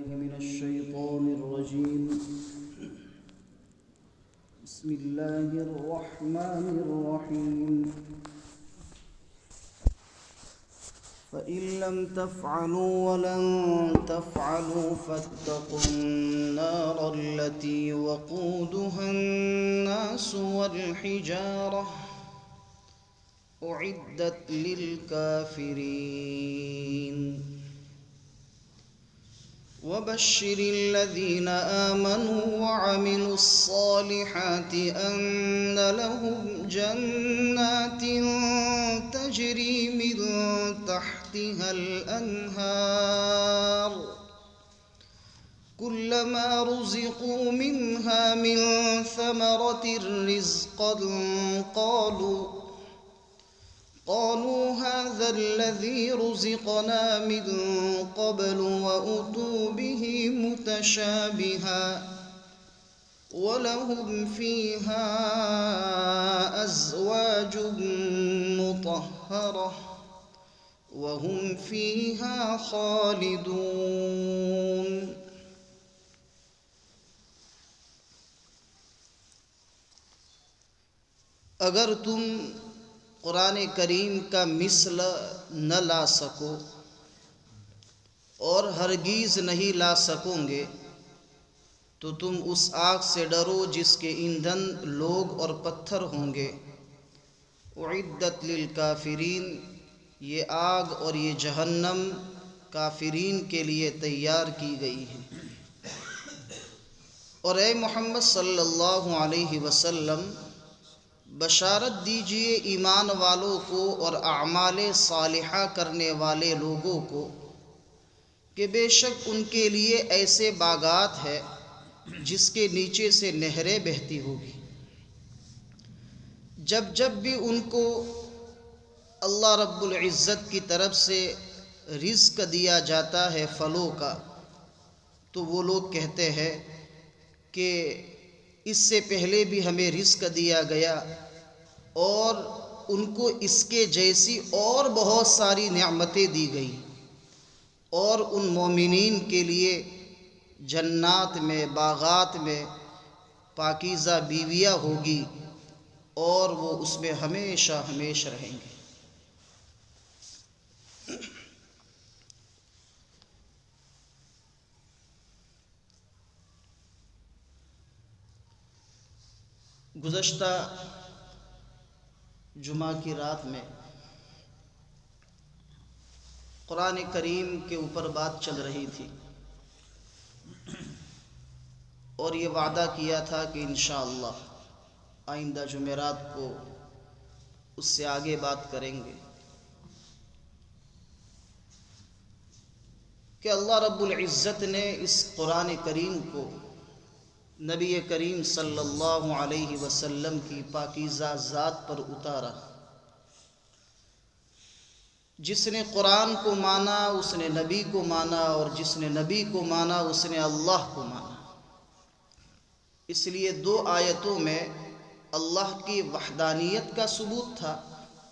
من الشيطان الرجيم. بسم الله الرحمن الرحيم. فإن لم تفعلوا ولن تفعلوا فاتقوا النار التي وقودها الناس والحجارة أعدت للكافرين. وبشر الذين آمنوا وعملوا الصالحات أن لهم جنات تجري من تحتها الأنهار كلما رزقوا منها من ثمرة رزقا قالوا هذا الذي رزقنا من قبل وأتوا به متشابها ولهم فيها أزواج مطهرة وهم فيها خالدون. اگر تم قرآن کریم کا مثل نہ لا سکو اور ہرگز نہیں لا سکو گے تو تم اس آگ سے ڈرو جس کے ایندھن لوگ اور پتھر ہوں گے. اعدت للکافرین، یہ آگ اور یہ جہنم کافرین کے لیے تیار کی گئی ہے. اور اے محمد صلی اللہ علیہ وسلم، بشارت دیجئے ایمان والوں کو اور اعمال صالحہ کرنے والے لوگوں کو کہ بے شک ان کے لیے ایسے باغات ہے جس کے نیچے سے نہریں بہتی ہوگی. جب بھی ان کو اللہ رب العزت کی طرف سے رزق دیا جاتا ہے پھلوں کا، تو وہ لوگ کہتے ہیں کہ اس سے پہلے بھی ہمیں رزق دیا گیا، اور ان کو اس کے جیسی اور بہت ساری نعمتیں دی گئی. اور ان مومنین کے لیے جنات میں، باغات میں پاکیزہ بیویاں ہوگی اور وہ اس میں ہمیشہ ہمیشہ رہیں گے. گزشتہ جمعہ کی رات میں قرآن کریم کے اوپر بات چل رہی تھی، اور یہ وعدہ کیا تھا کہ انشاءاللہ آئندہ جمعرات کو اس سے آگے بات کریں گے کہ اللہ رب العزت نے اس قرآن کریم کو نبی کریم صلی اللہ علیہ وسلم کی پاکیزہ ذات پر اتارا. جس نے قرآن کو مانا اس نے نبی کو مانا، اور جس نے نبی کو مانا اس نے اللہ کو مانا. اس لیے 2 آیتوں میں اللہ کی وحدانیت کا ثبوت تھا،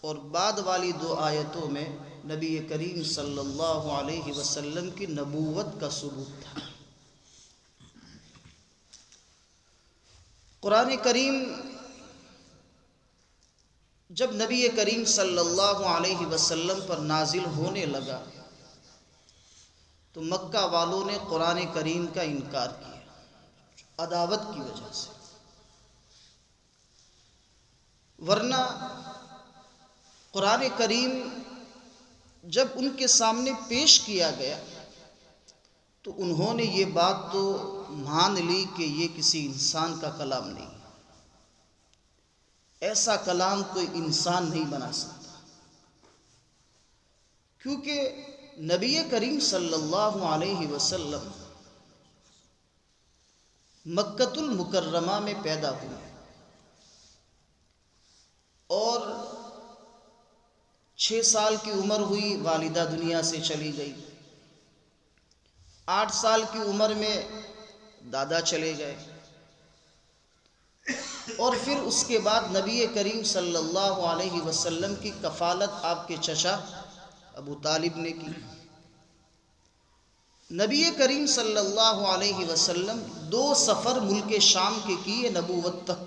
اور بعد والی 2 آیتوں میں نبی کریم صلی اللہ علیہ وسلم کی نبوت کا ثبوت تھا. قرآن کریم جب نبی کریم صلی اللہ علیہ وسلم پر نازل ہونے لگا تو مکہ والوں نے قرآن کریم کا انکار کیا عداوت کی وجہ سے. ورنہ قرآن کریم جب ان کے سامنے پیش کیا گیا تو انہوں نے یہ بات تو مان لی کہ یہ کسی انسان کا کلام نہیں، ایسا کلام کوئی انسان نہیں بنا سکتا. کیونکہ نبی کریم صلی اللہ علیہ وسلم مکۃ المکرمہ میں پیدا ہوئے، اور 6 سال کی عمر ہوئی والدہ دنیا سے چلی گئی. 8 سال کی عمر میں دادا چلے گئے، اور پھر اس کے بعد نبی کریم صلی اللہ علیہ وسلم کی کفالت آپ کے چچا ابو طالب نے کی. نبی کریم صلی اللہ علیہ وسلم 2 سفر ملک شام کے کیے نبوت تک،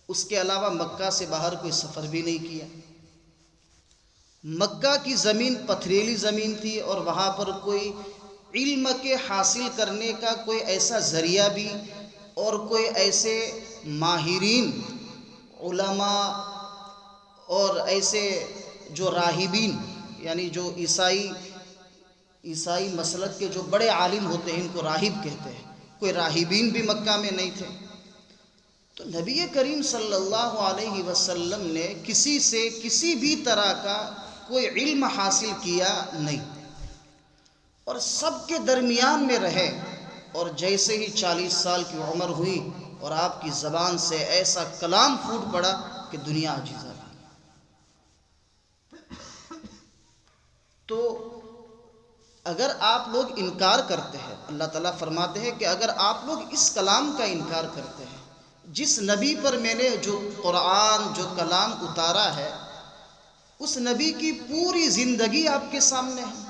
اس کے علاوہ مکہ سے باہر کوئی سفر بھی نہیں کیا۔ مکہ کی زمین پتھریلی زمین تھی اور وہاں پر کوئی علم کے حاصل کرنے کا کوئی ایسا ذریعہ بھی اور کوئی ایسے ماہرین علماء اور ایسے جو راہبین، یعنی جو عیسائی مسلک کے جو بڑے عالم ہوتے ہیں ان کو راہب کہتے ہیں، کوئی راہبین بھی مکہ میں نہیں تھے۔ تو نبی کریم صلی اللہ علیہ وسلم نے کسی سے کسی بھی طرح کا کوئی علم حاصل کیا نہیں، اور سب کے درمیان میں رہے، اور جیسے ہی 40 سال کی عمر ہوئی اور آپ کی زبان سے ایسا کلام پھوٹ پڑا کہ دنیا عاجز رہی۔ تو اگر آپ لوگ انکار کرتے ہیں، اللہ تعالیٰ فرماتے ہیں کہ اگر آپ لوگ اس کلام کا انکار کرتے ہیں، جس نبی پر میں نے جو قرآن جو کلام اتارا ہے، اس نبی کی پوری زندگی آپ کے سامنے ہے،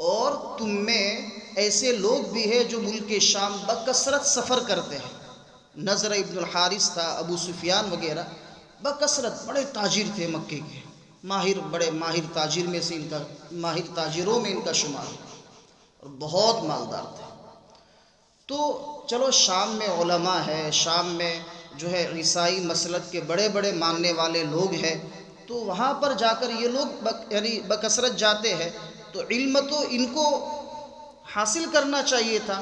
اور تم میں ایسے لوگ بھی ہیں جو ملک شام بکثرت سفر کرتے ہیں۔ نضر ابن الحارث تھا، ابو سفیان وغیرہ بکثرت بڑے تاجر تھے مکے کے، بڑے ماہر تاجر میں سے ماہر تاجروں میں ان کا شمار اور بہت مالدار تھے۔ تو چلو شام میں علماء ہے، شام میں جو ہے عیسائی مسلک کے بڑے بڑے ماننے والے لوگ ہیں، تو وہاں پر جا کر یہ لوگ یعنی بکثرت جاتے ہیں، تو علم تو ان کو حاصل کرنا چاہیے تھا،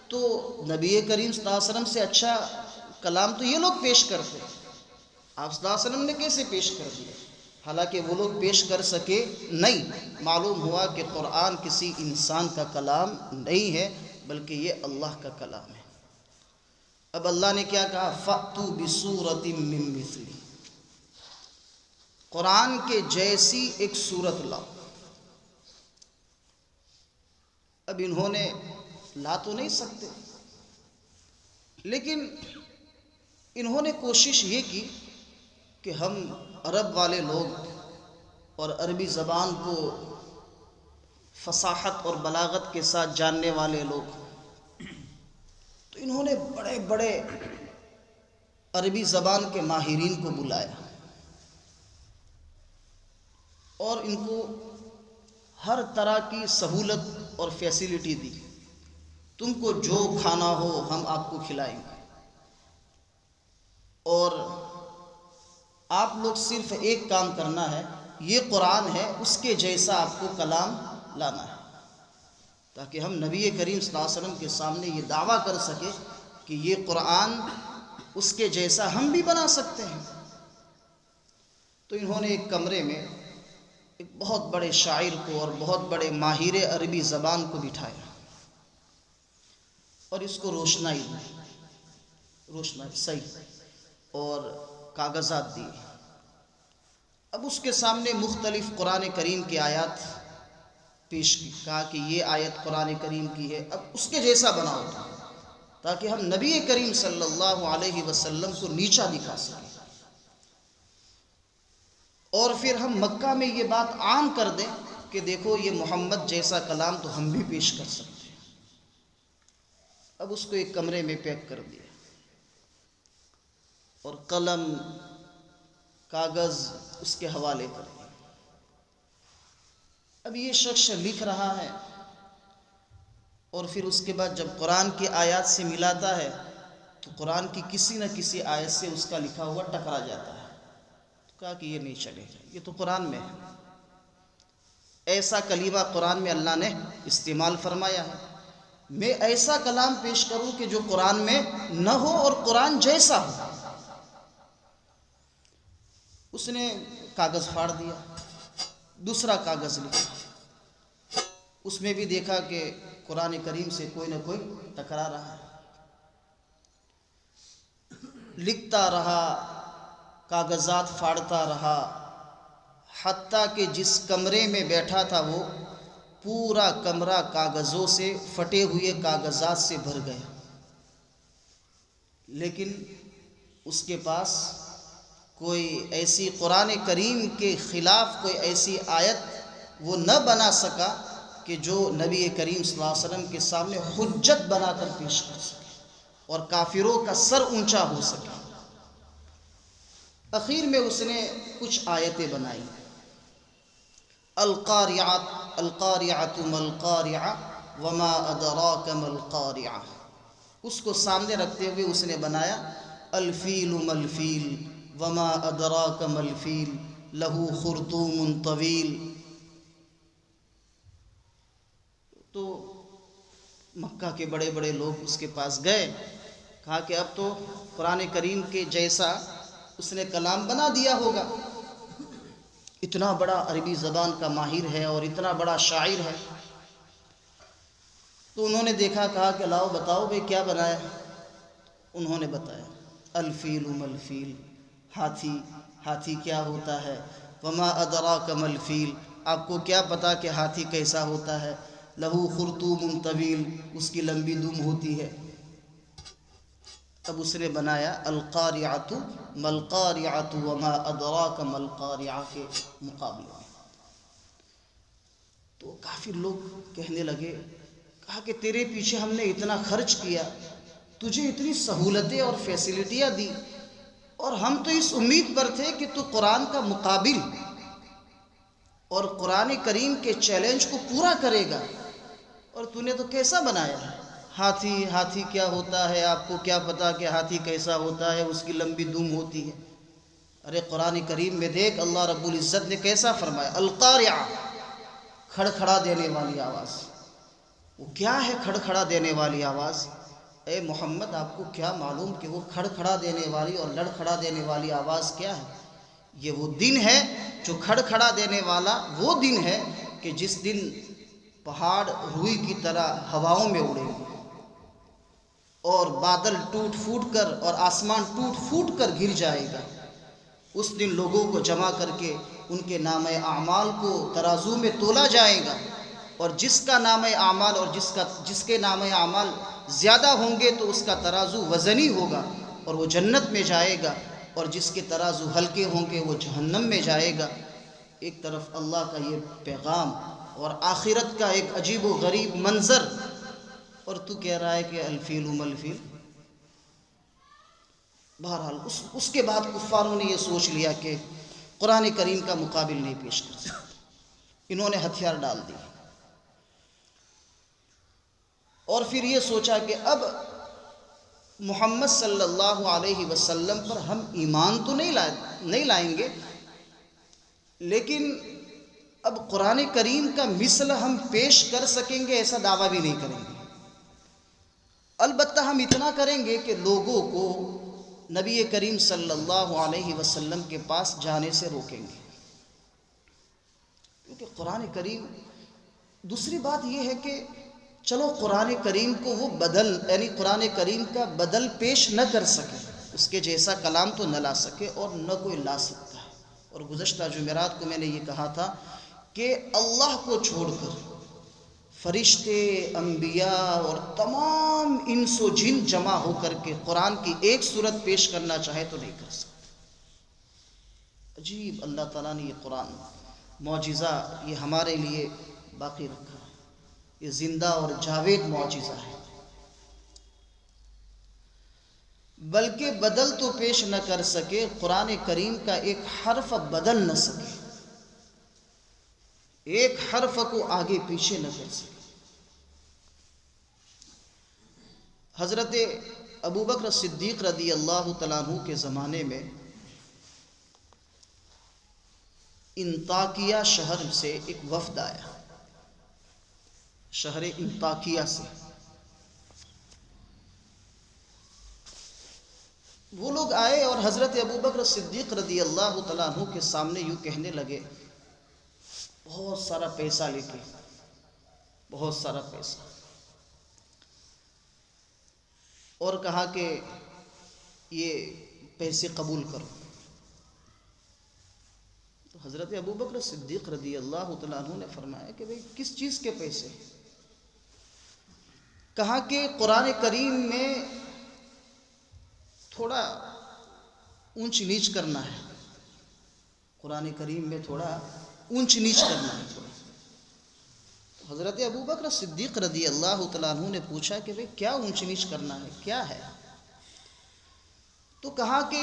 تو نبی کریم صلی اللہ علیہ وسلم سے اچھا کلام تو یہ لوگ پیش کرتے، آپ صلی اللہ علیہ وسلم نے کیسے پیش کر دیا؟ حالانکہ وہ لوگ پیش کر سکے نہیں۔ معلوم ہوا کہ قرآن کسی انسان کا کلام نہیں ہے بلکہ یہ اللہ کا کلام ہے۔ اب اللہ نے کیا کہا؟ فَأْتُوا بِسُورَةٍ مِّن مِّثْلِهِ، قرآن کے جیسی ایک سورت لاؤ۔ اب انہوں نے لا تو نہیں سکتے، لیکن انہوں نے کوشش یہ کی کہ ہم عرب والے لوگ اور عربی زبان کو فصاحت اور بلاغت کے ساتھ جاننے والے لوگ، تو انہوں نے بڑے بڑے عربی زبان کے ماہرین کو بلایا اور ان کو ہر طرح کی سہولت اور فیسلٹی دی، تم کو جو کھانا ہو ہم آپ کو کھلائیں گے، اور آپ لوگ صرف ایک کام کرنا ہے، یہ قرآن ہے اس کے جیسا آپ کو کلام لانا ہے، تاکہ ہم نبی کریم صلی اللہ علیہ وسلم کے سامنے یہ دعویٰ کر سکے کہ یہ قرآن اس کے جیسا ہم بھی بنا سکتے ہیں۔ تو انہوں نے ایک کمرے میں ایک بہت بڑے شاعر کو اور بہت بڑے ماہر عربی زبان کو بٹھایا اور اس کو روشنائی صحیح اور کاغذات دیے۔ اب اس کے سامنے مختلف قرآن کریم کی آیات پیش کی، کہا کہ یہ آیت قرآن کریم کی ہے، اب اس کے جیسا بناؤ تاکہ ہم نبی کریم صلی اللہ علیہ وسلم کو نیچا دکھا سکیں، اور پھر ہم مکہ میں یہ بات عام کر دیں کہ دیکھو یہ محمد جیسا کلام تو ہم بھی پیش کر سکتے ہیں۔ اب اس کو ایک کمرے میں پیک کر دیا اور قلم کاغذ اس کے حوالے کر دیا۔ اب یہ شخص لکھ رہا ہے اور پھر اس کے بعد جب قرآن کی آیات سے ملاتا ہے تو قرآن کی کسی نہ کسی آیت سے اس کا لکھا ہوا ٹکرا جاتا ہے، تو کہا کہ یہ نہیں چلے گا، یہ تو قرآن میں ہے، ایسا کلمہ قرآن میں اللہ نے استعمال فرمایا ہے، میں ایسا کلام پیش کروں کہ جو قرآن میں نہ ہو اور قرآن جیسا ہو۔ اس نے کاغذ پھاڑ دیا، دوسرا کاغذ لکھا، اس میں بھی دیکھا کہ قرآن کریم سے کوئی نہ کوئی ٹکرا رہا ہے، لکھتا رہا، کاغذات پھاڑتا رہا، حتیٰ کہ جس کمرے میں بیٹھا تھا وہ پورا کمرہ کاغذوں سے، پھٹے ہوئے کاغذات سے بھر گیا، لیکن اس کے پاس کوئی ایسی قرآن کریم کے خلاف کوئی ایسی آیت وہ نہ بنا سکا کہ کہ جو نبی کریم صلی اللہ علیہ وسلم کے سامنے حجت بنا کر پیش کر سکے اور کافروں کا سر اونچا ہو سکے۔ اخیر میں اس نے کچھ آیتیں بنائی، القاریعۃ القاریعۃ ما القاریعہ وما ادراک ما القاریعہ، اس کو سامنے رکھتے ہوئے اس نے بنایا الفیل ما الفیل وما ادراک ما الفیل لہ خرطوم طویل۔ تو مکہ کے بڑے بڑے لوگ اس کے پاس گئے، کہا کہ اب تو قرآن کریم کے جیسا اس نے کلام بنا دیا ہوگا، اتنا بڑا عربی زبان کا ماہر ہے اور اتنا بڑا شاعر ہے۔ تو انہوں نے دیکھا، کہا کہ لاؤ بتاؤ بھئی کیا بنایا؟ انہوں نے بتایا الفیل ما الفیل، ہاتھی، ہاتھی کیا ہوتا ہے، وما ادراک ما الفیل، آپ کو کیا پتا کہ ہاتھی کیسا ہوتا ہے، لہو خرطوم طویل، اس کی لمبی دم ہوتی ہے۔ اب اس نے بنایا القاریعۃ ما القاریعۃ وما ادراک ما القاریعہ کے مقابلے میں۔ تو کافی لوگ کہنے لگے، کہا کہ تیرے پیچھے ہم نے اتنا خرچ کیا، تجھے اتنی سہولتیں اور فیسلٹیاں دی، اور ہم تو اس امید پر تھے کہ تو قرآن کا مقابل اور قرآن کریم کے چیلنج کو پورا کرے گا، اور تو نے تو کیسا بنایا ہے، ہاتھی، ہاتھی کیا ہوتا ہے، آپ کو کیا پتا کہ ہاتھی کیسا ہوتا ہے، اس کی لمبی دم ہوتی ہے۔ ارے قرآن کریم میں دیکھ اللہ رب العزت نے کیسا فرمایا، القاریعہ، کھڑکھڑا دینے والی آواز۔ وہ کیا ہے کھڑکھڑا دینے والی آواز؟ اے محمد آپ کو کیا معلوم کہ وہ کھڑکھڑا دینے والی اور لڑکھڑا دینے والی آواز کیا ہے؟ یہ وہ دن ہے جو کھڑکھڑا دینے والا وہ دن ہے کہ جس دن پہاڑ روئی کی طرح ہواؤں میں اڑیں گے، اور بادل ٹوٹ پھوٹ کر اور آسمان ٹوٹ پھوٹ کر گر جائے گا۔ اس دن لوگوں کو جمع کر کے ان کے نام اعمال کو ترازو میں تولا جائے گا، اور جس کا نام اعمال اور جس کے نام اعمال زیادہ ہوں گے تو اس کا ترازو وزنی ہوگا اور وہ جنت میں جائے گا، اور جس کے ترازو ہلکے ہوں گے وہ جہنم میں جائے گا۔ ایک طرف اللہ کا یہ پیغام اور آخرت کا ایک عجیب و غریب منظر، اور تو کہہ رہا ہے کہ الفیل ما الفیل۔ بہرحال اس کے بعد کفاروں نے یہ سوچ لیا کہ قرآن کریم کا مقابل نہیں پیش کر سکتے، انہوں نے ہتھیار ڈال دیے، اور پھر یہ سوچا کہ اب محمد صلی اللہ علیہ وسلم پر ہم ایمان تو نہیں لائیں گے، لیکن اب قرآن کریم کا مثل ہم پیش کر سکیں گے ایسا دعویٰ بھی نہیں کریں گے۔ البتہ ہم اتنا کریں گے کہ لوگوں کو نبی کریم صلی اللہ علیہ وسلم کے پاس جانے سے روکیں گے، کیونکہ قرآن کریم، دوسری بات یہ ہے کہ چلو قرآن کریم کو وہ یعنی قرآن کریم کا بدل پیش نہ کر سکے، اس کے جیسا کلام تو نہ لا سکے اور نہ کوئی لا سکتا ہے۔ اور گزشتہ جمعرات کو میں نے یہ کہا تھا کہ اللہ کو چھوڑ کر فرشتے، انبیاء اور تمام انس و جن جمع ہو کر کے قرآن کی ایک صورت پیش کرنا چاہے تو نہیں کر سکتے۔ عجیب، اللہ تعالیٰ نے یہ قرآن معجزہ یہ ہمارے لیے باقی رکھا ہے، یہ زندہ اور جاوید معجزہ ہے۔ بلکہ بدل تو پیش نہ کر سکے، قرآن کریم کا ایک حرف بدل نہ سکے، ایک حرف کو آگے پیچھے نہ کر سکے۔ حضرت ابوبکر صدیق رضی اللہ تعالیٰ عنہ کے زمانے میں انطاکیہ شہر سے ایک وفد آیا، شہر انطاکیہ سے۔ وہ لوگ آئے اور حضرت ابوبکر صدیق رضی اللہ تعالیٰ عنہ کے سامنے یوں کہنے لگے، بہت سارا پیسہ لے کے، بہت سارا پیسہ، اور کہا کہ یہ پیسے قبول کرو۔ تو حضرت ابوبکر صدیق رضی اللہ تعالیٰ عنہ نے فرمایا کہ بھئی کس چیز کے پیسے؟ کہا کہ قرآن کریم میں تھوڑا اونچ نیچ کرنا ہے، قرآن کریم میں تھوڑا اونچ نیچ کرنا ہے تھوڑا۔ حضرت ابوبکر صدیق رضی اللہ تعالیٰ عنہ نے پوچھا کہ بھئی کیا اونچ نیچ کرنا ہے، کیا ہے؟ تو کہا کہ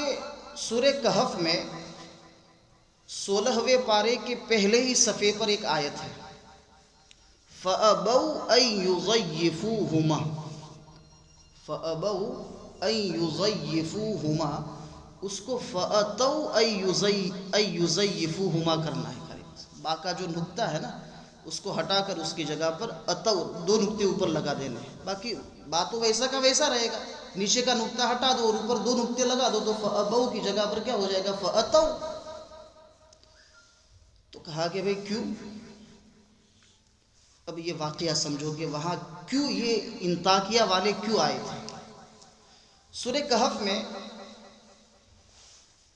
سورہ کہف میں 16ویں پارے کے پہلے ہی صفحے پر ایک آیت ہے، فَأَبَوْا أَن يُضَيِّفُوهُمَا، فَأَبَوْا أَن يُضَيِّفُوهُمَا، اس کو فَأَتَوْا أَن يُضَيِّفُوهُمَا کرنا ہے۔ با کا جو نقطہ ہے نا اس کو ہٹا کر اس کی جگہ پر اتو، 2 نقطے اوپر لگا دینے ہیں، باقی بات تو ویسا کا ویسا رہے گا، نیچے کا نقطہ ہٹا دو اور اوپر 2 نقطے لگا دو، تو فَأَبَوْا کی جگہ پر کیا ہو جائے گا؟ فَأَتَوْا۔ تو کہا کہ بھئی کیوں؟ اب یہ واقعہ سمجھو کہ وہاں کیوں یہ انطاکیہ والے کیوں آئے تھے۔ سورہ کہف میں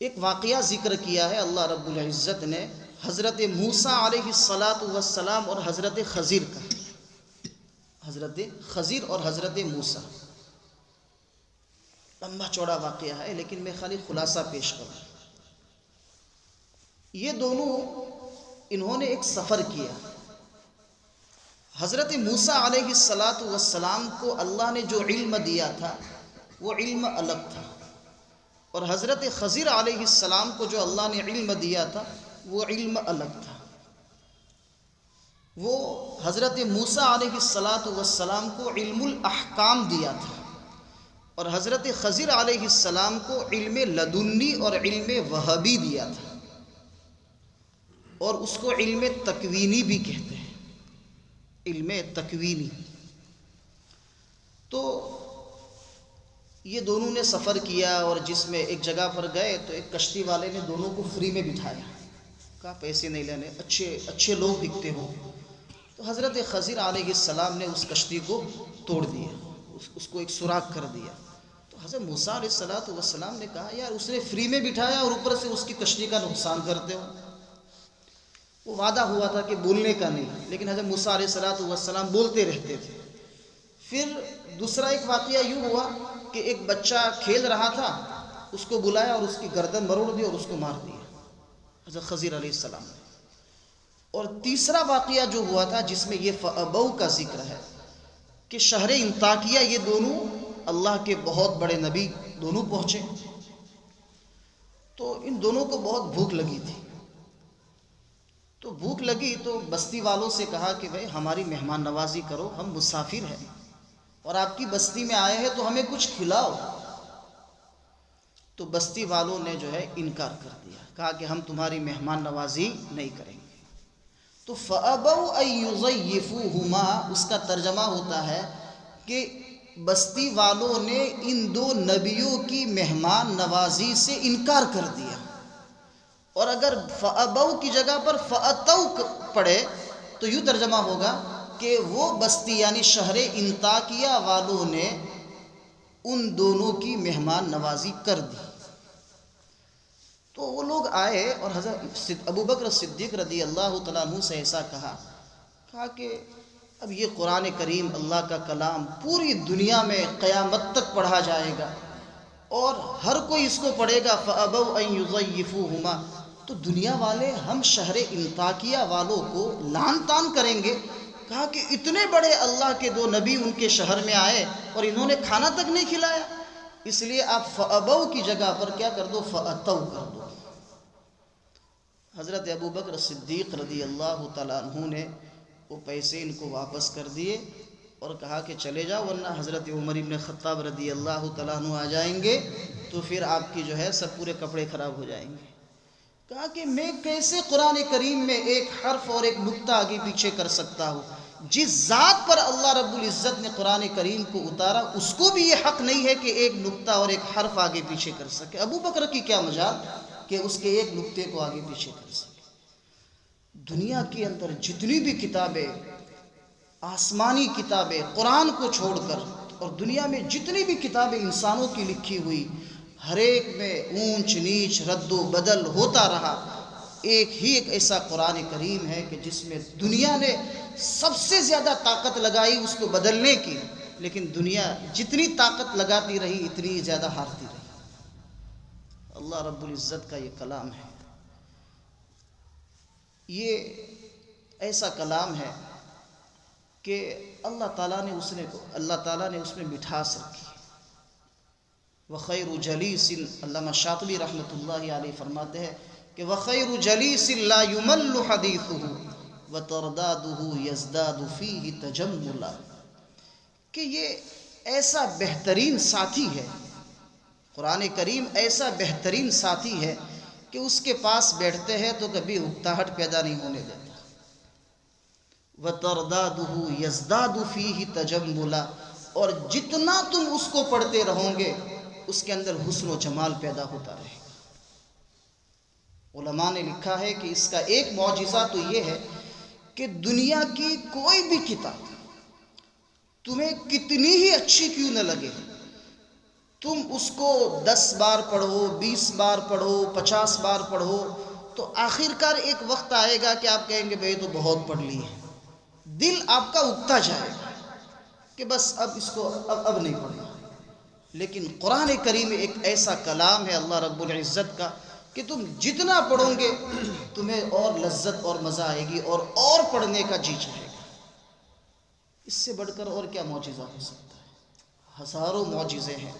ایک واقعہ ذکر کیا ہے اللہ رب العزت نے، حضرت موسیٰ علیہ السلام اور حضرت خضر کا، حضرت خضر اور حضرت موسیٰ، لمبا چوڑا واقعہ ہے لیکن میں خالی خلاصہ پیش کروں۔ یہ دونوں انہوں نے ایک سفر کیا۔ حضرت موسیٰ علیہ السلام کو اللہ نے جو علم دیا تھا وہ علم الگ تھا، اور حضرت خضر علیہ السلام کو جو اللہ نے علم دیا تھا وہ علم الگ تھا۔ وہ حضرت موسیٰ علیہ السلام کو علم الاحکام دیا تھا، اور حضرت خضر علیہ السلام کو علم لدنی اور علم وہبی دیا تھا، اور اس کو علم تکوینی بھی کہتے ہیں، علم تکوینی۔ تو یہ دونوں نے سفر کیا، اور جس میں ایک جگہ پر گئے تو ایک کشتی والے نے دونوں کو فری میں بٹھایا، کہا پیسے نہیں لینے، اچھے لوگ دکھتے ہو۔ تو حضرت خضر علیہ السلام نے اس کشتی کو توڑ دیا، اس کو ایک سوراخ کر دیا۔ تو حضرت موسیٰ علیہ السلام نے کہا یار اس نے فری میں بٹھایا اور اوپر سے اس کی کشتی کا نقصان کرتے ہو۔ وہ وعدہ ہوا تھا کہ بولنے کا نہیں، لیکن حضرت موسیٰ علیہ السلام بولتے رہتے تھے۔ پھر دوسرا ایک واقعہ یوں ہوا کہ ایک بچہ کھیل رہا تھا، اس کو بلایا اور اس کی گردن مروڑ دی اور اس کو مار دیا حضرت خضر علیہ السلام نے۔ اور تیسرا واقعہ جو ہوا تھا جس میں یہ فَأَبَوْا کا ذکر ہے کہ شہر انطاکیہ یہ دونوں اللہ کے بہت بڑے نبی دونوں پہنچے، تو ان دونوں کو بہت بھوک لگی تھی۔ تو بھوک لگی تو بستی والوں سے کہا کہ بھئی ہماری مہمان نوازی کرو، ہم مسافر ہیں اور آپ کی بستی میں آئے ہیں تو ہمیں کچھ کھلاؤ۔ تو بستی والوں نے جو ہے انکار کر دیا، کہا کہ ہم تمہاری مہمان نوازی نہیں کریں گے۔ تو فَأَبَوْا أَن يُضَيِّفُوهُمَا اس کا ترجمہ ہوتا ہے کہ بستی والوں نے ان 2 نبیوں کی مہمان نوازی سے انکار کر دیا، اور اگر فَأَبَوْا کی جگہ پر فَأَتَوْا پڑھے تو یوں ترجمہ ہوگا کہ وہ بستی یعنی شہر انطاکیہ والوں نے ان دونوں کی مہمان نوازی کر دی۔ تو وہ لوگ آئے اور حضرت ابوبکر صدیق رضی اللہ تعالیٰ عنہ سے ایسا کہا کہ اب یہ قرآن کریم اللہ کا کلام پوری دنیا میں قیامت تک پڑھا جائے گا اور ہر کوئی اس کو پڑھے گا، فَأَبَوْا أَن يُضَيِّفُوهُمَا، تو دنیا والے ہم شہر انطاکیہ والوں کو لعن طعن کریں گے۔ کہا کہ اتنے بڑے اللہ کے 2 نبی ان کے شہر میں آئے اور انہوں نے کھانا تک نہیں کھلایا، اس لیے آپ فَأَبَوْا کی جگہ پر کیا کر دو، فَأَتَوْا کر دو۔ حضرت ابوبکر صدیق رضی اللہ تعالیٰ عنہ نے وہ پیسے ان کو واپس کر دیے اور کہا کہ چلے جاؤ ورنہ حضرت عمر بن خطاب رضی اللہ تعالیٰ عنہ آ جائیں گے تو پھر آپ کی جو ہے سب پورے کپڑے خراب ہو جائیں گے۔ کہا کہ میں کیسے قرآن کریم میں ایک حرف اور ایک نقطہ آگے پیچھے کر سکتا ہوں؟ جس ذات پر اللہ رب العزت نے قرآن کریم کو اتارا اس کو بھی یہ حق نہیں ہے کہ ایک نقطہ اور ایک حرف آگے پیچھے کر سکے۔ ابو بکر کی کیا مجال کہ اس کے ایک نقطے کو آگے پیچھے کر سکے۔ دنیا کے اندر جتنی بھی کتابیں، آسمانی کتابیں قرآن کو چھوڑ کر، اور دنیا میں جتنی بھی کتابیں انسانوں کی لکھی ہوئی، ہر ایک میں اونچ نیچ رد و بدل ہوتا رہا، ایک ہی ایک ایسا قرآن کریم ہے کہ جس میں دنیا نے سب سے زیادہ طاقت لگائی اس کو بدلنے کی، لیکن دنیا جتنی طاقت لگاتی رہی اتنی زیادہ ہارتی رہی۔ اللہ رب العزت کا یہ کلام ہے، یہ ایسا کلام ہے کہ اللہ تعالیٰ نے اس میں مٹھاس رکھی. وَخَيْرُ جَلِيسٍ، علامہ شاطبی رحمۃ اللہ علیہ فرماتے ہیں کہ وَخَيْرُ جَلِيسٍ لَا يُمَلُّ حَدِيثُهُ وَتَرْدَادُهُ يَزْدَادُ فِيهِ تَجَمُّلًا، کہ یہ ایسا بہترین ساتھی ہے، قرآن کریم ایسا بہترین ساتھی ہے کہ اس کے پاس بیٹھتے ہیں تو کبھی اکتاہٹ پیدا نہیں ہونے دیتا. وَتَرْدَادُهُ يَزْدَادُ فِيهِ تَجَمُّلًا، اور جتنا تم اس کو پڑھتے رہو گے اس کے اندر حسن و جمال پیدا ہوتا رہے گا. علماء نے لکھا ہے کہ اس کا ایک معجزہ تو یہ ہے کہ دنیا کی کوئی بھی کتاب تمہیں کتنی ہی اچھی کیوں نہ لگے، تم اس کو 10 بار پڑھو، 20 بار پڑھو، 50 بار پڑھو، تو آخر کار ایک وقت آئے گا کہ آپ کہیں گے بھئی تو بہت پڑھ لی ہے. دل آپ کا اگتا جائے گا کہ بس اب اس کو اب نہیں پڑھنا. لیکن قرآن کریم ایک ایسا کلام ہے اللہ رب العزت کا کہ تم جتنا پڑھو گے تمہیں اور لذت اور مزہ آئے گی اور پڑھنے کا جی چاہے گا. اس سے بڑھ کر اور کیا معجزہ ہو سکتا ہے؟ ہزاروں معجزے ہیں،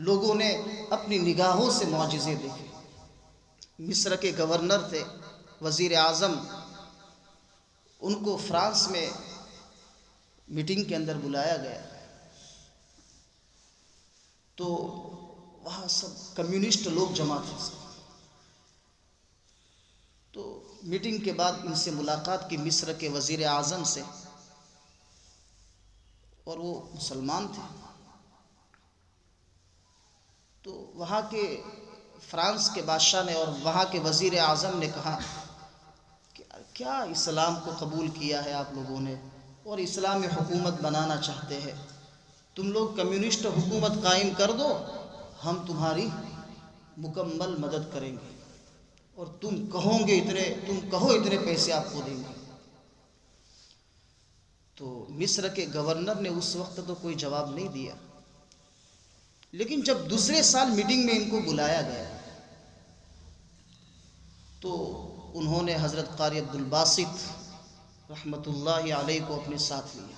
لوگوں نے اپنی نگاہوں سے معجزے دیکھے. مصر کے گورنر تھے، وزیر اعظم، ان کو فرانس میں میٹنگ کے اندر بلایا گیا تو وہاں سب کمیونسٹ لوگ جمع تھے. تو میٹنگ کے بعد ان سے ملاقات کی مصر کے وزیر اعظم سے، اور وہ مسلمان تھے. تو وہاں کے فرانس کے بادشاہ نے اور وہاں کے وزیر اعظم نے کہا کہ کیا اسلام کو قبول کیا ہے آپ لوگوں نے اور اسلام میں حکومت بنانا چاہتے ہیں، تم لوگ کمیونسٹ حکومت قائم کر دو، ہم تمہاری مکمل مدد کریں گے، اور تم کہو اتنے پیسے آپ کو دیں گے. تو مصر کے گورنر نے اس وقت تو کوئی جواب نہیں دیا، لیکن جب دوسرے سال میٹنگ میں ان کو بلایا گیا تو انہوں نے حضرت قاری عبدالباسط رحمۃ اللہ علیہ کو اپنے ساتھ لیا.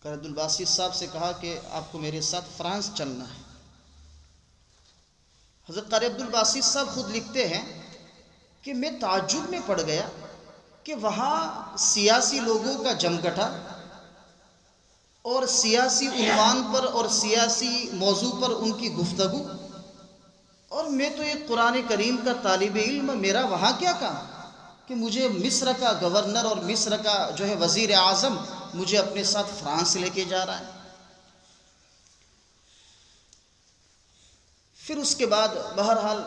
قاری عبدالباسط صاحب سے کہا کہ آپ کو میرے ساتھ فرانس چلنا ہے. حضرت قاری عبدالباسط صاحب خود لکھتے ہیں کہ میں تعجب میں پڑ گیا کہ وہاں سیاسی لوگوں کا جمگٹا اور سیاسی عنوان پر اور سیاسی موضوع پر ان کی گفتگو، اور میں تو ایک قرآن کریم کا طالب علم، میرا وہاں کیا کام کہ مجھے مصر کا گورنر اور مصر کا وزیر اعظم مجھے اپنے ساتھ فرانس لے کے جا رہا ہے. پھر اس کے بعد بہرحال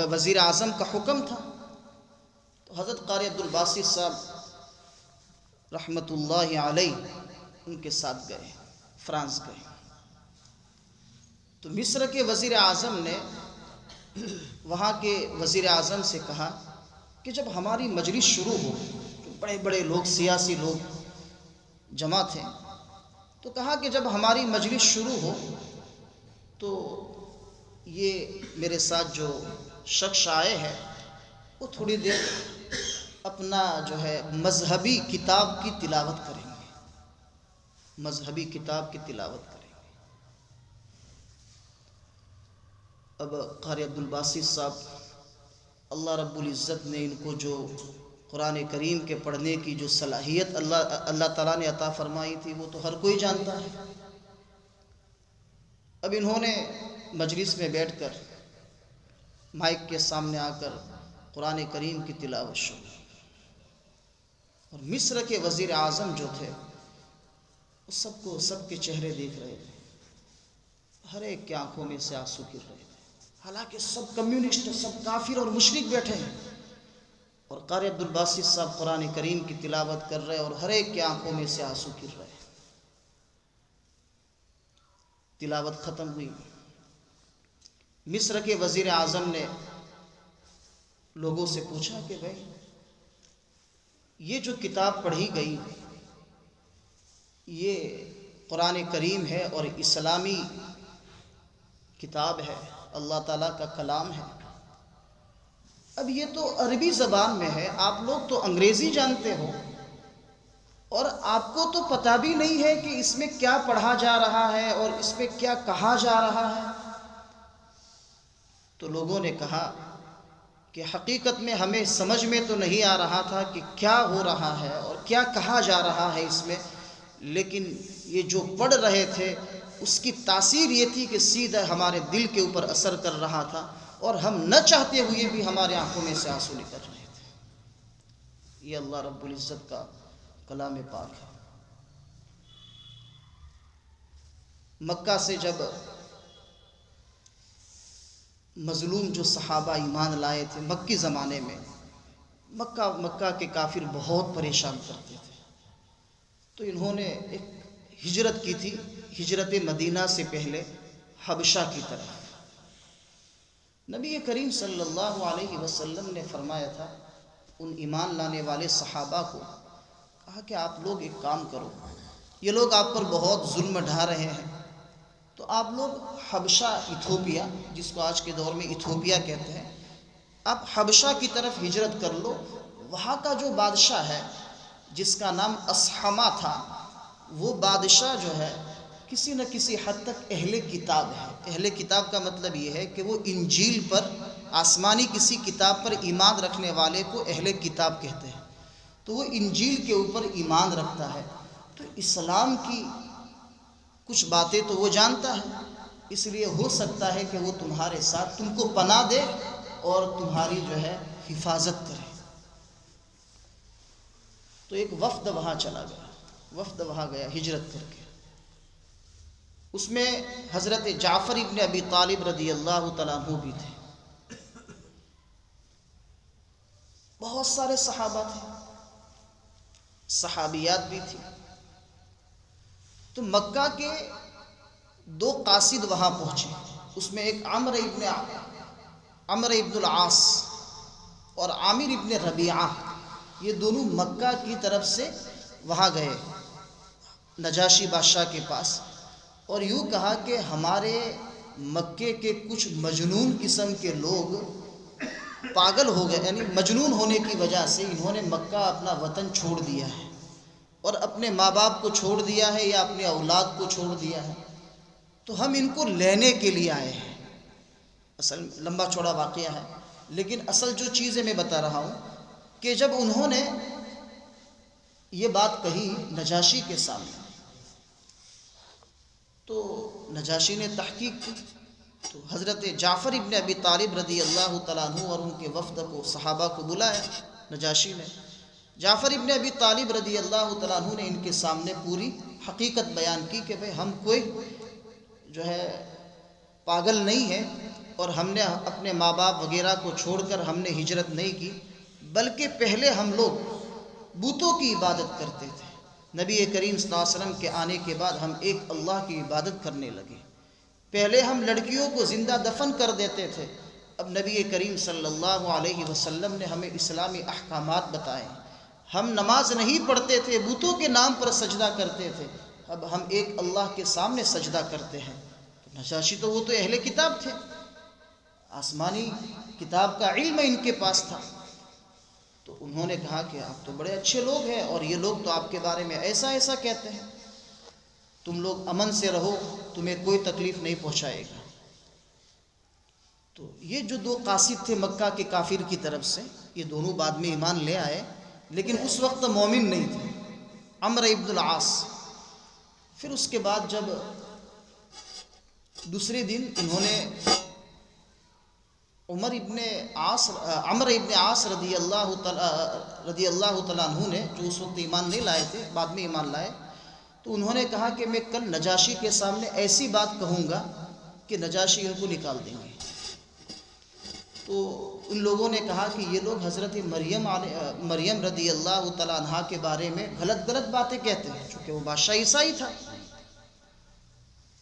وزیر اعظم کا حکم تھا تو حضرت قاری عبدالباسط صاحب رحمۃ اللہ علیہ ان کے ساتھ گئے، فرانس گئے. تو مصر کے وزیر اعظم نے وہاں کے وزیر اعظم سے کہا کہ جب ہماری مجلس شروع ہو، بڑے بڑے لوگ، سیاسی لوگ جمع تھے، تو کہا کہ جب ہماری مجلس شروع ہو تو یہ میرے ساتھ جو شخص آئے ہیں وہ تھوڑی دیر اپنا مذہبی کتاب کی تلاوت کریں گے، مذہبی کتاب کی تلاوت کریں گے. اب قاری عبدالباسط صاحب، اللہ رب العزت نے ان کو جو قرآن کریم کے پڑھنے کی جو صلاحیت اللہ تعالیٰ نے عطا فرمائی تھی وہ تو ہر کوئی جانتا ہے. اب انہوں نے مجلس میں بیٹھ کر مائک کے سامنے آ کر قرآن کریم کی تلاوت شروع، اور مصر کے وزیر اعظم جو تھے وہ سب کے چہرے دیکھ رہے تھے، ہر ایک کی آنکھوں میں سے آنسو گر رہے تھے، حالانکہ سب کمیونسٹ، سب کافر اور مشرک بیٹھے ہیں، اور قاری عبدالباسط صاحب قرآن کریم کی تلاوت کر رہے اور ہر ایک کی آنکھوں میں سے آنسو گر رہے. تلاوت ختم ہوئی. مصر کے وزیر اعظم نے لوگوں سے پوچھا کہ بھائی یہ جو کتاب پڑھی گئی یہ قرآن کریم ہے اور اسلامی کتاب ہے، اللہ تعالیٰ کا کلام ہے. اب یہ تو عربی زبان میں ہے، آپ لوگ تو انگریزی جانتے ہو، اور آپ کو تو پتہ بھی نہیں ہے کہ اس میں کیا پڑھا جا رہا ہے اور اس میں کیا کہا جا رہا ہے۔ تو لوگوں نے کہا کہ حقیقت میں ہمیں سمجھ میں تو نہیں آ رہا تھا کہ کیا ہو رہا ہے اور کیا کہا جا رہا ہے اس میں، لیکن یہ جو پڑھ رہے تھے اس کی تاثیر یہ تھی کہ سیدھا ہمارے دل کے اوپر اثر کر رہا تھا، اور ہم نہ چاہتے ہوئے بھی ہمارے آنکھوں میں سے آنسو نکل رہے تھے۔ یہ اللہ رب العزت کا کلام پاک ہے۔ مکہ سے جب مظلوم جو صحابہ ایمان لائے تھے مکی زمانے میں، مکہ کے کافر بہت پریشان کرتے تھے، تو انہوں نے ایک ہجرت کی تھی، ہجرت مدینہ سے پہلے حبشہ کی طرف۔ نبی کریم صلی اللہ علیہ وسلم نے فرمایا تھا ان ایمان لانے والے صحابہ کو، کہا کہ آپ لوگ ایک کام کرو، یہ لوگ آپ پر بہت ظلم ڈھا رہے ہیں، تو آپ لوگ حبشہ ایتھوپیا، جس کو آج کے دور میں ایتھوپیا کہتے ہیں، آپ حبشہ کی طرف ہجرت کر لو۔ وہاں کا جو بادشاہ ہے جس کا نام اصحمہ تھا، وہ بادشاہ جو ہے کسی نہ کسی حد تک اہل کتاب ہے۔ اہل کتاب کا مطلب یہ ہے کہ وہ انجیل پر، آسمانی کسی کتاب پر ایمان رکھنے والے کو اہل کتاب کہتے ہیں، تو وہ انجیل کے اوپر ایمان رکھتا ہے، تو اسلام کی کچھ باتیں تو وہ جانتا ہے، اس لیے ہو سکتا ہے کہ وہ تمہارے ساتھ تم کو پناہ دے اور تمہاری جو ہے حفاظت کرے۔ تو ایک وفد وہاں چلا گیا، وفد وہاں گیا ہجرت کر کے، اس میں حضرت جعفر ابن ابی طالب رضی اللہ تعالیٰ عنہ بھی تھے، بہت سارے صحابہ تھے، صحابیات بھی تھی۔ تو مکہ کے دو قاصد وہاں پہنچے، اس میں ایک عمرو ابن العاص اور عامر ابن ربیعہ، یہ دونوں مکہ کی طرف سے وہاں گئے نجاشی بادشاہ کے پاس، اور یوں کہا کہ ہمارے مکے کے کچھ مجنون قسم کے لوگ پاگل ہو گئے، یعنی مجنون ہونے کی وجہ سے انہوں نے مکہ اپنا وطن چھوڑ دیا ہے، اور اپنے ماں باپ کو چھوڑ دیا ہے یا اپنے اولاد کو چھوڑ دیا ہے، تو ہم ان کو لینے کے لیے آئے ہیں۔ اصل لمبا چوڑا واقعہ ہے، لیکن اصل جو چیزیں میں بتا رہا ہوں کہ جب انہوں نے یہ بات کہی نجاشی کے سامنے، تو نجاشی نے تحقیق کی، تو حضرت جعفر ابن ابی طالب رضی اللہ تعالیٰ عنہ اور ان کے وفد کو، صحابہ کو بلایا نجاشی نے۔ جعفر ابن ابی طالب رضی اللہ تعالیٰ عنہ نے ان کے سامنے پوری حقیقت بیان کی کہ بھئی ہم کوئی جو ہے پاگل نہیں ہے، اور ہم نے اپنے ماں باپ وغیرہ کو چھوڑ کر ہم نے ہجرت نہیں کی، بلکہ پہلے ہم لوگ بتوں کی عبادت کرتے تھے، نبی کریم صلی اللہ علیہ وسلم کے آنے کے بعد ہم ایک اللہ کی عبادت کرنے لگے۔ پہلے ہم لڑکیوں کو زندہ دفن کر دیتے تھے، اب نبی کریم صلی اللہ علیہ وسلم نے ہمیں اسلامی احکامات بتائے۔ ہم نماز نہیں پڑھتے تھے، بتوں کے نام پر سجدہ کرتے تھے، اب ہم ایک اللہ کے سامنے سجدہ کرتے ہیں۔ تو نجاشی تو وہ تو اہل کتاب تھے، آسمانی کتاب کا علم ان کے پاس تھا، تو انہوں نے کہا کہ آپ تو بڑے اچھے لوگ ہیں، اور یہ لوگ تو آپ کے بارے میں ایسا ایسا کہتے ہیں، تم لوگ امن سے رہو، تمہیں کوئی تکلیف نہیں پہنچائے گا۔ تو یہ جو دو قاصد تھے مکہ کے کافر کی طرف سے، یہ دونوں بعد میں ایمان لے آئے، لیکن اس وقت مومن نہیں تھے، عمرو ابن العاص۔ پھر اس کے بعد جب دوسرے دن انہوں نے عمرو ابن عاص رضی اللہ تعالیٰ عنہ نے، جو اس وقت ایمان نہیں لائے تھے، بعد میں ایمان لائے، تو انہوں نے کہا کہ میں کل نجاشی کے سامنے ایسی بات کہوں گا کہ نجاشی ان کو نکال دیں گے۔ تو ان لوگوں نے کہا کہ یہ لوگ حضرت مریم رضی اللہ تعالیٰ عنہ کے بارے میں غلط باتیں کہتے ہیں، چونکہ وہ بادشاہ عیسائی تھا،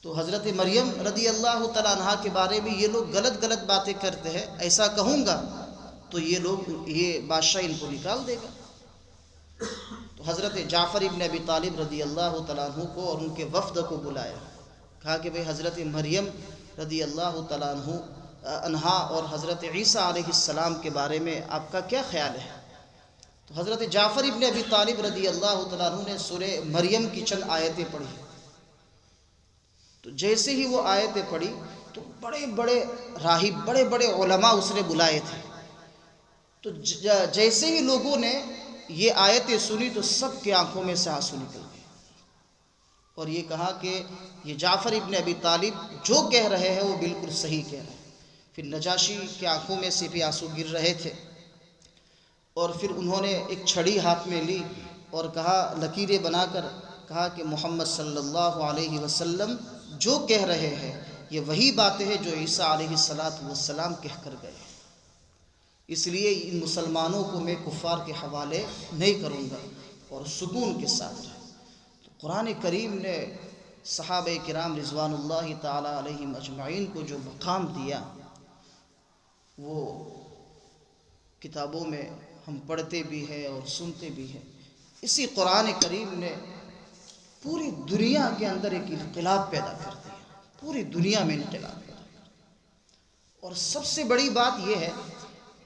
تو حضرت مریم رضی اللہ تعالیٰ عنہ کے بارے میں یہ لوگ غلط باتیں کرتے ہیں، ایسا کہوں گا تو یہ بادشاہ ان کو نکال دے گا۔ تو حضرت جعفر ابن ابی طالب رضی اللہ تعالیٰ عنہ کو اور ان کے وفد کو بلایا، کہا کہ بھئی حضرت مریم رضی اللہ تعالیٰ عنہ اور حضرت عیسیٰ علیہ السلام کے بارے میں آپ کا کیا خیال ہے؟ تو تو حضرت جعفر ابن ابی طالب رضی اللہ تعالیٰ عنہ نے سورہ مریم کی چند آیتیں پڑھی. تو جیسے ہی وہ آیتیں پڑھی تو بڑے بڑے راہب، بڑے بڑے علماء اس نے بلائے تھے. تو جیسے ہی لوگوں نے یہ آیتیں سنی تو سب کی آنکھوں میں سے آنسو نکل گئے اور یہ کہا کہ یہ جعفر ابن ابی طالب جو کہہ رہے ہیں وہ بالکل صحیح کہہ رہے ہیں. پھر نجاشی کی آنکھوں میں سے بھی آنسو گر رہے تھے اور پھر انہوں نے ایک چھڑی ہاتھ میں لی اور کہا، لکیریں بنا کر کہا کہ محمد صلی اللہ علیہ وسلم جو کہہ رہے ہیں یہ وہی باتیں ہیں جو عیسیٰ علیہ السلام کہہ کر گئے. اس لیے ان مسلمانوں کو میں کفار کے حوالے نہیں کروں گا اور سکون کے ساتھ رہے. تو قرآن کریم نے صحابہ کرام رضوان اللہ تعالی علیہم اجمعین کو جو مقام دیا وہ کتابوں میں ہم پڑھتے بھی ہیں اور سنتے بھی ہیں. اسی قرآن کریم نے پوری دنیا کے اندر ایک انقلاب پیدا کر دیا، پوری دنیا میں انقلاب پیدا کر دیا. اور سب سے بڑی بات یہ ہے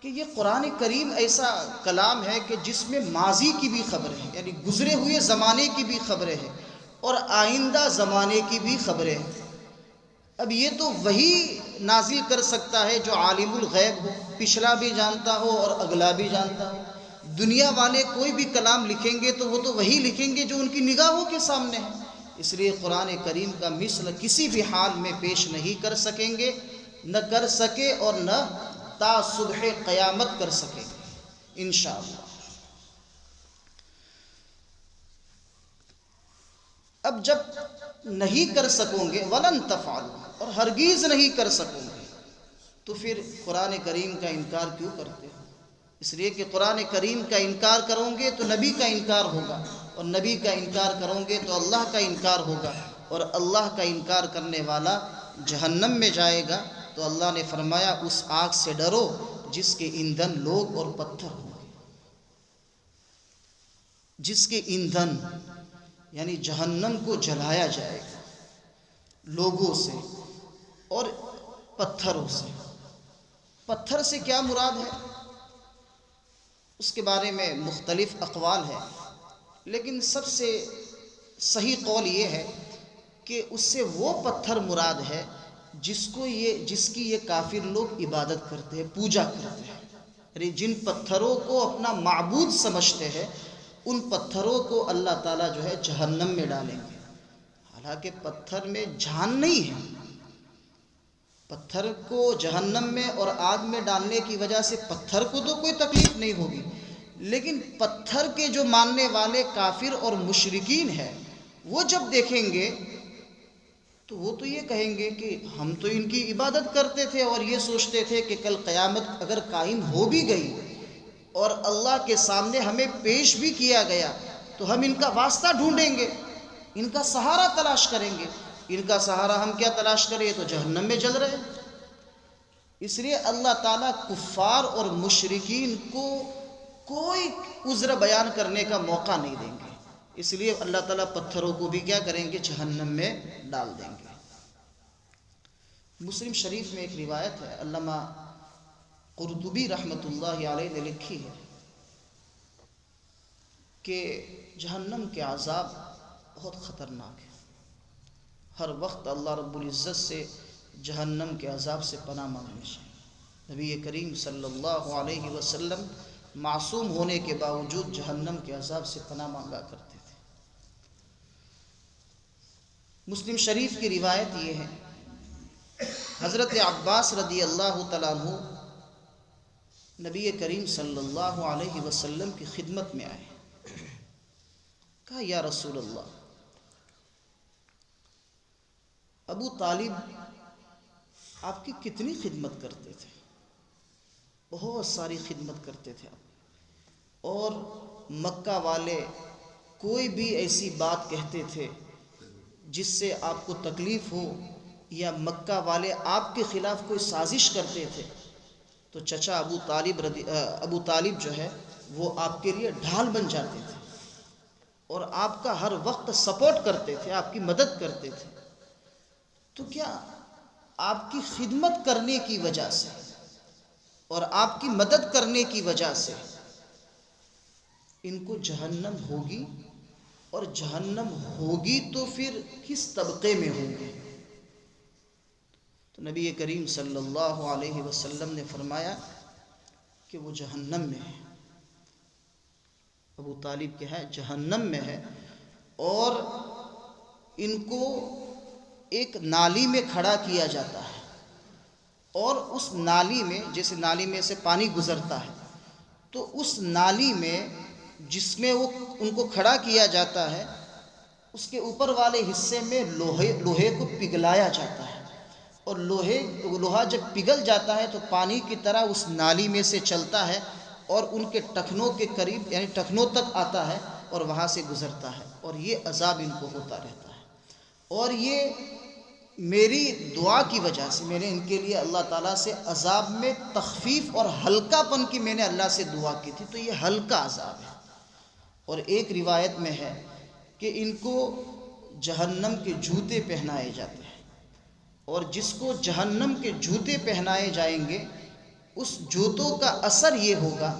کہ یہ قرآن کریم ایسا کلام ہے کہ جس میں ماضی کی بھی خبریں ہیں، یعنی گزرے ہوئے زمانے کی بھی خبریں ہیں اور آئندہ زمانے کی بھی خبریں ہیں. اب یہ تو وہی نازل کر سکتا ہے جو عالم الغیب ہو، پچھلا بھی جانتا ہو اور اگلا بھی جانتا ہو. دنیا والے کوئی بھی کلام لکھیں گے تو وہ تو وہی لکھیں گے جو ان کی نگاہوں کے سامنے ہے. اس لیے قرآن کریم کا مثل کسی بھی حال میں پیش نہیں کر سکیں گے، نہ کر سکے اور نہ تا صبح قیامت کر سکیں گے انشاءاللہ. اب جب نہیں کر سکوں گے ولن تفعلوا، اور ہرگیز نہیں کر سکوں گے، تو پھر قرآن کریم کا انکار کیوں کرتے ہو؟ اس لیے کہ قرآن کریم کا انکار کرو گے تو نبی کا انکار ہوگا، اور نبی کا انکار کرو گے تو اللہ کا انکار ہوگا، اور اللہ کا انکار کرنے والا جہنم میں جائے گا. تو اللہ نے فرمایا اس آگ سے ڈرو جس کے ایندھن لوگ اور پتھر ہوں گے. جس کے ایندھن یعنی جہنم کو جلایا جائے گا لوگوں سے اور پتھروں سے. پتھر سے کیا مراد ہے اس کے بارے میں مختلف اقوال ہے، لیکن سب سے صحیح قول یہ ہے کہ اس سے وہ پتھر مراد ہے جس کی یہ کافر لوگ عبادت کرتے ہیں، پوجا کرتے ہیں. یعنی جن پتھروں کو اپنا معبود سمجھتے ہیں ان پتھروں کو اللہ تعالیٰ جو ہے جہنم میں ڈالیں گے. حالانکہ پتھر میں جان نہیں ہے. پتھر کو جہنم میں اور آگ میں ڈالنے کی وجہ سے پتھر کو تو کوئی تکلیف نہیں ہوگی، لیکن پتھر کے جو ماننے والے کافر اور مشرکین ہیں وہ جب دیکھیں گے تو وہ تو یہ کہیں گے کہ ہم تو ان کی عبادت کرتے تھے اور یہ سوچتے تھے کہ کل قیامت اگر قائم ہو بھی گئی اور اللہ کے سامنے ہمیں پیش بھی کیا گیا تو ہم ان کا واسطہ ڈھونڈیں گے، ان کا سہارا تلاش کریں گے. ان کا سہارا ہم کیا تلاش کریں؟ تو جہنم میں جل رہے. اس لیے اللہ تعالیٰ کفار اور مشرکین کو کوئی عذر بیان کرنے کا موقع نہیں دیں گے. اس لیے اللہ تعالیٰ پتھروں کو بھی کیا کریں گے؟ جہنم میں ڈال دیں گے. مسلم شریف میں ایک روایت ہے، علامہ قرطبی رحمۃ اللہ علیہ نے لکھی ہے کہ جہنم کے عذاب بہت خطرناک ہے. ہر وقت اللہ رب العزت سے جہنم کے عذاب سے پناہ مانگنی چاہیے. نبی کریم صلی اللہ علیہ وسلم معصوم ہونے کے باوجود جہنم کے عذاب سے پناہ مانگا کرتے تھے. مسلم شریف کی روایت یہ ہے، حضرت عباس رضی اللہ تعالیٰ عنہ نبی کریم صلی اللہ علیہ وسلم کی خدمت میں آئے. کہا یا رسول اللہ، ابو طالب آپ کی کتنی خدمت کرتے تھے، بہت ساری خدمت کرتے تھے آپ، اور مکہ والے کوئی بھی ایسی بات کہتے تھے جس سے آپ کو تکلیف ہو یا مکہ والے آپ کے خلاف کوئی سازش کرتے تھے تو چچا ابو طالب جو ہے وہ آپ کے لیے ڈھال بن جاتے تھے اور آپ کا ہر وقت سپورٹ کرتے تھے، آپ کی مدد کرتے تھے. تو کیا آپ کی خدمت کرنے کی وجہ سے اور آپ کی مدد کرنے کی وجہ سے ان کو جہنم ہوگی، اور جہنم ہوگی تو پھر کس طبقے میں ہوں گے؟ تو نبی کریم صلی اللہ علیہ وسلم نے فرمایا کہ وہ جہنم میں ہے، ابو طالب کیا ہے؟ جہنم میں ہے، اور ان کو ایک نالی میں کھڑا کیا جاتا ہے، اور اس نالی میں، جیسے نالی میں سے پانی گزرتا ہے، تو اس نالی میں جس میں وہ ان کو کھڑا کیا جاتا ہے، اس کے اوپر والے حصے میں لوہے کو پگھلایا جاتا ہے، اور لوہا جب پگھل جاتا ہے تو پانی کی طرح اس نالی میں سے چلتا ہے، اور ان کے ٹخنوں کے قریب، یعنی ٹخنوں تک آتا ہے، اور وہاں سے گزرتا ہے، اور یہ عذاب ان کو ہوتا رہتا ہے۔ اور یہ میری دعا کی وجہ سے میں نے ان کے لیے اللہ تعالیٰ سے عذاب میں تخفیف اور ہلکا پن کی میں نے اللہ سے دعا کی تھی، تو یہ ہلکا عذاب ہے۔ اور ایک روایت میں ہے کہ ان کو جہنم کے جوتے پہنائے جاتے ہیں، اور جس کو جہنم کے جوتے پہنائے جائیں گے، اس جوتوں کا اثر یہ ہوگا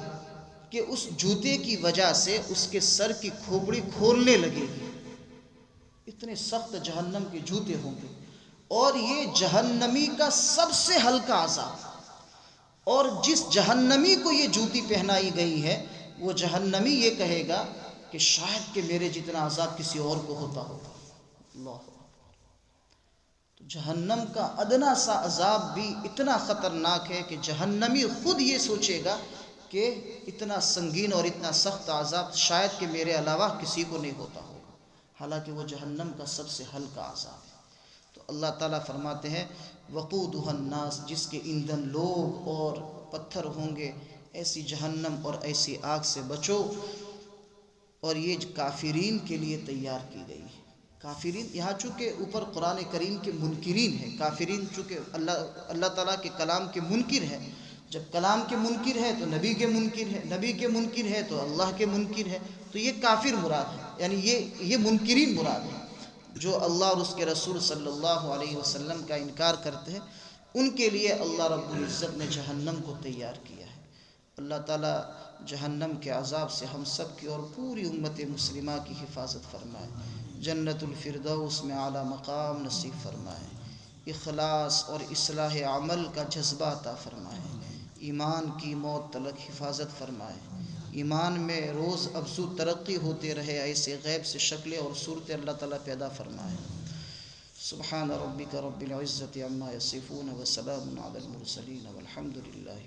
کہ اس جوتے کی وجہ سے اس کے سر کی کھوپڑی کھولنے لگے گی، اتنے سخت جہنم کے جوتے ہوں گے۔ اور یہ جہنمی کا سب سے ہلکا عذاب، اور جس جہنمی کو یہ جوتی پہنائی گئی ہے، وہ جہنمی یہ کہے گا کہ شاید کہ میرے جتنا عذاب کسی اور کو ہوتا ہوگا۔ اللہ اکبر۔ تو جہنم کا ادنا سا عذاب بھی اتنا خطرناک ہے کہ جہنمی خود یہ سوچے گا کہ اتنا سنگین اور اتنا سخت عذاب شاید کہ میرے علاوہ کسی کو نہیں ہوتا ہوگا، حالانکہ وہ جہنم کا سب سے ہلکا عذاب ہے۔ تو اللہ تعالیٰ فرماتے ہیں وقودها الناس، جس کے ایندھن لوگ اور پتھر ہوں گے، ایسی جہنم اور ایسی آگ سے بچو، اور یہ کافرین کے لیے تیار کی گئی ہے۔ کافرین یہاں چونکہ اوپر قرآن کریم کے منکرین ہیں، کافرین چونکہ اللہ تعالیٰ کے کلام کے منکر ہیں، جب کلام کے منکر ہے تو نبی کے منکر ہے، نبی کے منکر ہے تو اللہ کے منکر ہے، تو یہ کافر مراد ہے، یعنی یہ منکرین مراد ہے، جو اللہ اور اس کے رسول صلی اللہ علیہ وسلم کا انکار کرتے ہیں، ان کے لیے اللہ رب العزت نے جہنم کو تیار کیا ہے۔ اللہ تعالیٰ جہنم کے عذاب سے ہم سب کی اور پوری امت مسلمہ کی حفاظت فرمائے، جنت الفردوس میں اعلیٰ مقام نصیب فرمائے، اخلاص اور اصلاح عمل کا جذبہ عطا فرمائے، ایمان کی موت تلک حفاظت فرمائے، ایمان میں روز افزو ترقی ہوتے رہے، ایسے غیب سے شکلیں اور صورتیں اللہ تعالیٰ پیدا فرمائے۔ سبحان ربک رب العزت عما یصفون وسلام علی المرسلین والحمد للہ۔